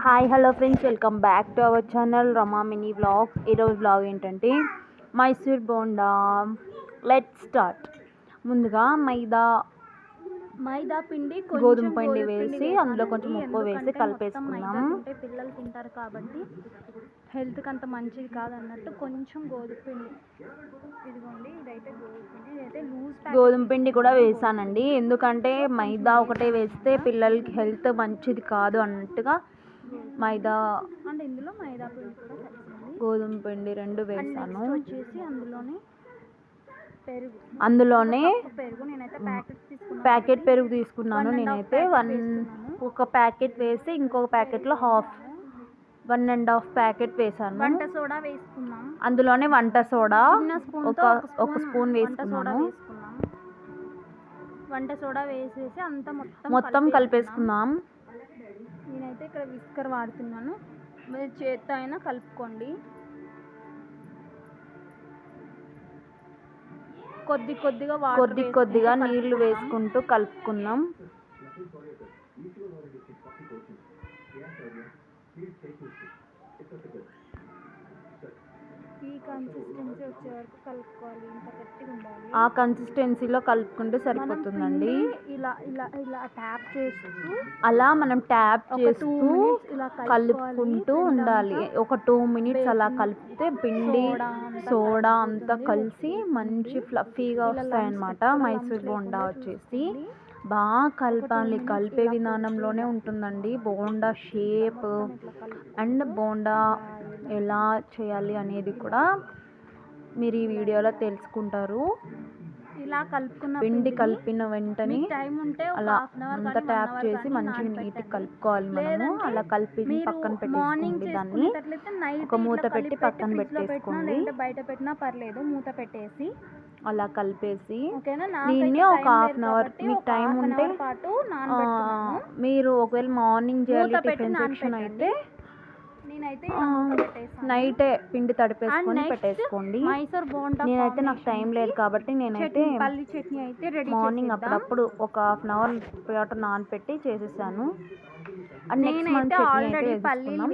Hi hello friends, welcome back to our channel Rama mini vlogs. ఈరోజు vlog ఏంటంటే Mysore bonda. Let's start. ముందుగా మైదా పిండి, గోధుమ పిండి వేసి అందులో కొంచెం ఉప్పు వేసి కలిపేసుకున్నాం. పిల్లలు తింటారు కాబట్టి హెల్త్కి అంత మంచిది కాదు అన్నట్టు కొంచెం గోధుమ పిండి. ఇదిగోండి, ఇదైతే గోధుమ పిండి, ఇదైతే గోధుమ పిండి కూడా వేసానండి. ఎందుకంటే మైదా ఒకటే వేస్తే పిల్లలకి హెల్త్ మంచిది కాదు అన్నట్టుగా మైదా అంటే ఇందులో మైదా పిండి కూడా కలిసింది, గోధుమ పిండి రెండు వేసాను. వచ్చేసి అందులోనే పెరుగు నేనైతే ప్యాకెట్ పెరుగు తీసుకున్నాను. నేనైతే ఒక ప్యాకెట్ వేసి ఇంకొక ప్యాకెట్లో 1.5 ప్యాకెట్ వేసాను. వంట సోడా వేసుకున్నాం. అందులోనే వంట సోడా ఒక స్పూన్ వేసుకున్నాను. వంట సోడా వేసేసి అంతా మొత్తం కలిపేసుకున్నాం. నేనైతే ఇక్కడ విస్కర్ వాడుతున్నాను, మీరు చేత్తో అయినా కలుపుకోండి. కొద్ది కొద్దిగా నీళ్లు వేసుకుంటూ కలుపుకున్నాం. ఈ కన్సిస్టెన్సీ వచ్చే వరకు కలుపుకోవాలి. ఇంత గట్టిగా ఉండాలి. ఆ కన్సిస్టెన్సీలో కలుపుకుంటే సరిపోతుందండి. ఇలా ట్యాప్ చేస్తూ మనం ట్యాప్ చేస్తూ కలుపుకుంటూ ఉండాలి. ఒక 2 మినిట్స్ అలా కలిపితే పిండి సోడా అంతా కలిసి మంచి ఫ్లఫీగా వస్తాయన్నమాట. మైసూర్ బోండా వచ్చేసి బాగా కలపాలి. కలిపే విధానంలోనే ఉంటుందండి బోండా షేప్ అండ్ బోండా ఎలా చేయాలి అనేది కూడా మీరు ఈ వీడియోలో తెలుసుకుంటారు. ఇలా పిండి కలిపిన వెంటనే అలా అంతా ట్యాప్ చేసి మంచిగా నీట్గా కలుపుకోవాలి. మనము అలా కలిపి పక్కన పెట్టేసుకోండి. దాన్ని ఒక మూత పెట్టి పక్కన పెట్టేసుకోండి. బయట పెట్టినా పర్లేదు, మూత పెట్టేసి అలా కలిపేసి దీన్ని ఒక 1/2 అవర్ మీకు టైం ఉంటే మీరు ఒకవేళ మార్నింగ్ చేయాలి టిఫిన్ సెక్షన్ అయితే నైటే పిండి తడిపేసుకొని పెట్టేసుకోండి. నేనైతే నాకు టైం లేదు కాబట్టి నేనైతే మార్నింగ్ అప్పుడప్పుడు ఒక 1/2 అవర్ వాటర్ నానపెట్టి చేసేసాను. అండ్ నెక్స్ట్ మంత్ చట్నీ అయితే వేసుకున్నాం.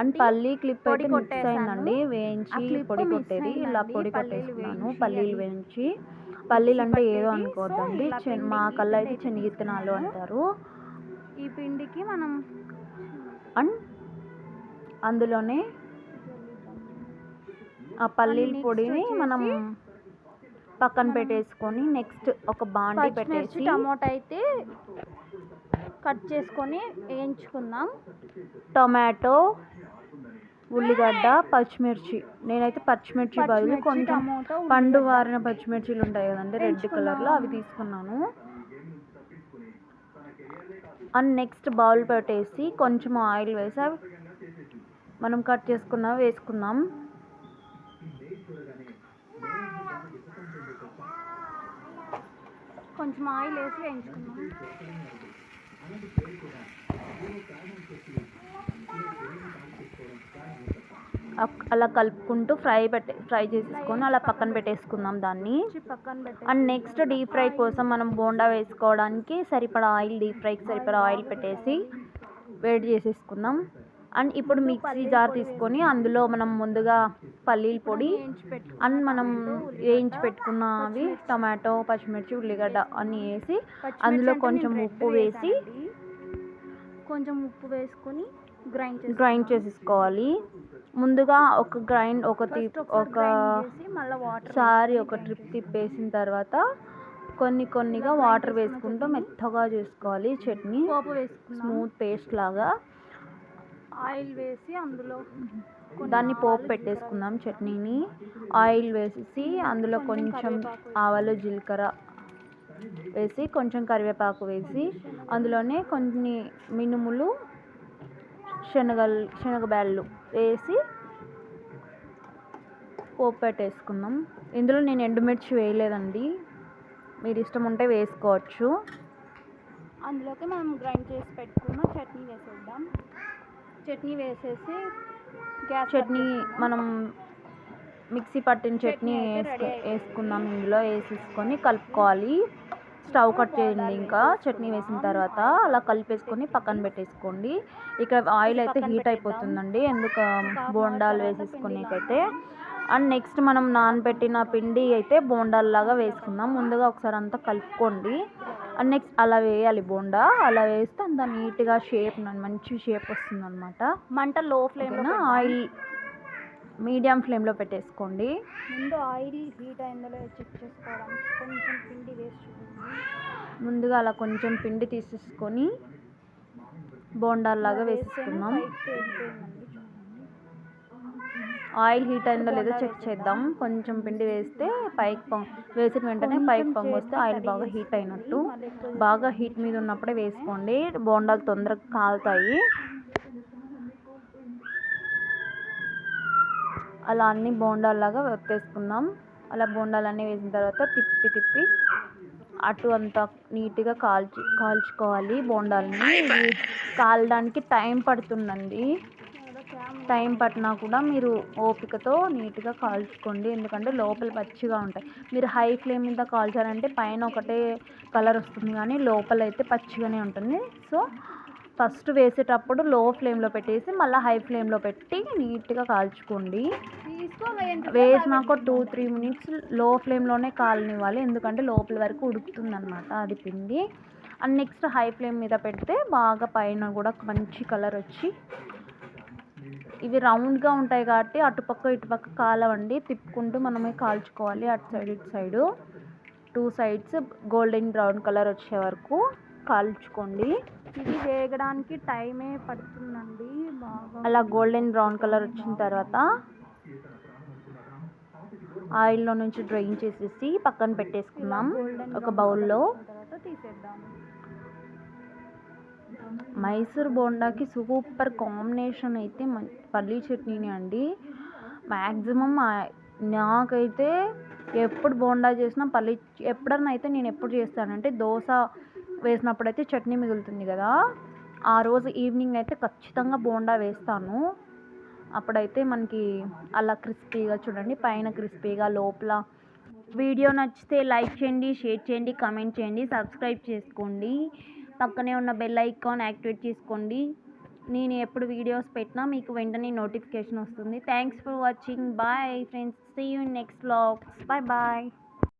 అండ్ పల్లీ క్లిప్ అయితే మిక్స్ అయిందండి. వేయించి పొడి కొట్టేది ఇలా పొడి కొట్టేసుకున్నాను. పల్లీలు వేయించి, పల్లీలు అంటే ఏదో అనుకోవద్దండి, మా కల్లా అయితే శనగిత్తనాలు అంటారు. ఈ పిండికి మనం అండ్ అందులోనే ఆ పల్లీల పొడిని మనం పక్కన పెట్టేసుకొని నెక్స్ట్ ఒక బాండి పెట్టేసి టమాటా అయితే కట్ చేసుకొని వేయించుకుందాం. టొమాటో, ఉల్లిగడ్డ, పచ్చిమిర్చి. నేనైతే పచ్చిమిర్చి బదులు కొంచెం పండు వారిన పచ్చిమిర్చిలు ఉంటాయి కదండి రెడ్ కలర్లో, అవి తీసుకున్నాను. అండ్ నెక్స్ట్ బౌల్ పెట్టేసి కొంచెం ఆయిల్ వేసి మనం కట్ చేసుకున్నవి వేసుకుందాం. కొంచెం ఆయిల్ వేసి వేయించుకుందాం. అలా కలుపుకుంటూ ఫ్రై చేసేసుకొని అలా పక్కన పెట్టేసుకుందాం దాన్ని. అండ్ నెక్స్ట్ డీప్ ఫ్రై కోసం మనం బోండా వేసుకోవడానికి సరిపడా ఆయిల్, డీప్ ఫ్రైకి సరిపడా ఆయిల్ పెట్టేసి వేడి చేసేసుకుందాం. అండ్ ఇప్పుడు మిక్సీ జార్ తీసుకొని అందులో మనం ముందుగా పల్లీల పొడి అండ్ మనం వేయించి పెట్టుకున్నవి టమాటో, పచ్చిమిర్చి, ఉల్లిగడ్డ అన్నీ వేసి అందులో కొంచెం ఉప్పు వేసుకొని గ్రైండ్ చేసేసుకోవాలి. ముందుగా ఒకసారి ఒక ట్రిప్ తిప్పేసిన తర్వాత కొన్నిగా వాటర్ వేసుకుంటూ మెత్తగా చేసుకోవాలి చట్నీ, స్మూత్ పేస్ట్ లాగా. ఆయిల్ వేసి అందులో దాన్ని పోపు పెట్టేసుకుందాం. చట్నీని ఆయిల్ వేసేసి అందులో కొంచెం ఆవాలు, జీలకర్ర వేసి కొంచెం కరివేపాకు వేసి అందులోనే కొన్ని మినుములు, శనగబ్యాళ్ళు వేసి పోపు పెట్టేసుకుందాం. ఇందులో నేను ఎండుమిర్చి వేయలేదండి, మీరు ఇష్టం ఉంటే వేసుకోవచ్చు. అందులోకి మనం గ్రైండ్ చేసి పెట్టుకున్న చట్నీ వేసేద్దాం. చట్నీ వేసేసి చట్నీ మనం మిక్సీ పట్టిన చట్నీ వేసుకుందాం. ఇందులో వేసేసుకొని కలుపుకోవాలి. స్టవ్ కట్ చేయండి. ఇంకా చట్నీ వేసిన తర్వాత అలా కలిపేసుకొని పక్కన పెట్టేసుకోండి. ఇక్కడ ఆయిల్ అయితే హీట్ అయిపోతుందండి, ఎందుకు బోండాలు వేసేసుకునేకైతే. అండ్ నెక్స్ట్ మనం నానబెట్టిన పిండి అయితే బోండాల్లాగా వేసుకుందాం. ముందుగా ఒకసారి అంతా కలుపుకోండి. అండ్ నెక్స్ట్ అలా వేయాలి బోండా. అలా వేస్తే అంత నీట్గా షేప్ మంచి షేప్ వస్తుంది అనమాట. మంట లో ఫ్లేమ్లో ఆయిల్ మీడియం ఫ్లేమ్లో పెట్టేసుకోండి. ముందు ఆయిల్ హీట్ అయిందో లేదో చెక్ చేసుకోవడానికి కొంచెం పిండి వేసి చూడండి. ముందుగా అలా కొంచెం పిండి తీసేసుకొని బోండాల్లాగా వేసేసుకుందాం. ఆయిల్ హీట్ అయిందో లేదో చెక్ చేద్దాం. కొంచెం పిండి వేస్తే పైకి వేసిన వెంటనే పైకి పొంగి వస్తే ఆయిల్ బాగా హీట్ అయినట్టు. బాగా హీట్ మీద ఉన్నప్పుడే వేసుకోండి, బోండాలు తొందరగా కాలుతాయి. అలా అన్ని బోండాల్లాగా వేసుకుందాం. అలా బోండాలన్నీ వేసిన తర్వాత తిప్పి అటు అంతా నీట్గా కాల్చుకోవాలి. బోండాలని కాలడానికి టైం పడుతుందండి. టైం పట్టినా కూడా మీరు ఓపికతో నీట్గా కాల్చుకోండి, ఎందుకంటే లోపల పచ్చిగా ఉంటాయి. మీరు హై ఫ్లేమ్ మీద కాల్చారంటే పైన ఒకటే కలర్ వస్తుంది, కానీ లోపల అయితే పచ్చిగానే ఉంటుంది. సో ఫస్ట్ వేసేటప్పుడు లో ఫ్లేమ్లో పెట్టేసి మళ్ళీ హై ఫ్లేమ్లో పెట్టి నీట్గా కాల్చుకోండి. వేసినాక 2-3 మినిట్స్ లో ఫ్లేమ్లోనే కాలనివ్వాలి, ఎందుకంటే లోపల వరకు ఉడుకుతుంది అనమాట అది పిండి. అండ్ నెక్స్ట్ హై ఫ్లేమ్ మీద పెడితే బాగా పైన కూడా మంచి కలర్ వచ్చి, ఇవి రౌండ్గా ఉంటాయి కాబట్టి అటుపక్క ఇటుపక్క కాలవండి, తిప్పుకుంటూ మనమే కాల్చుకోవాలి. అటు సైడ్ ఇటు side 2 sides golden brown colour వచ్చే వరకు కాల్చుకోండి. ఇది వేగడానికి టైమే పడుతుందండి బాగా. అలా గోల్డెన్ బ్రౌన్ కలర్ వచ్చిన తర్వాత ఆయిల్లో నుంచి డ్రైన్ చేసేసి పక్కన పెట్టేసుకుందాం ఒక బౌల్లో. తీసేద్దాం. మైసూర్ బోండాకి సూపర్ కాంబినేషన్ అయితే పల్లీ చట్నీని అండి. మ్యాక్సిమం నాకైతే ఎప్పుడు బోండా చేసినా ఎప్పుడన్నా అయితే నేను ఎప్పుడు చేస్తానంటే దోశ వేసినప్పుడైతే చట్నీ మిగులుతుంది కదా, ఆ రోజు ఈవినింగ్ అయితే ఖచ్చితంగా బోండా వేస్తాను. అప్పుడైతే మనకి అలా క్రిస్పీగా చూడండి, పైన క్రిస్పీగా లోపల. వీడియో నచ్చితే లైక్ చేయండి, షేర్ చేయండి, కామెంట్ చేయండి, సబ్స్క్రైబ్ చేసుకోండి. పక్కనే ఉన్న బెల్ ఐకాన్ యాక్టివేట్ చేసుకోండి. నేను ఎప్పుడు వీడియోస్ పెట్టినా మీకు వెంటనే నోటిఫికేషన్ వస్తుంది. Thanks for watching. Bye friends, see you in next vlogs. Bye.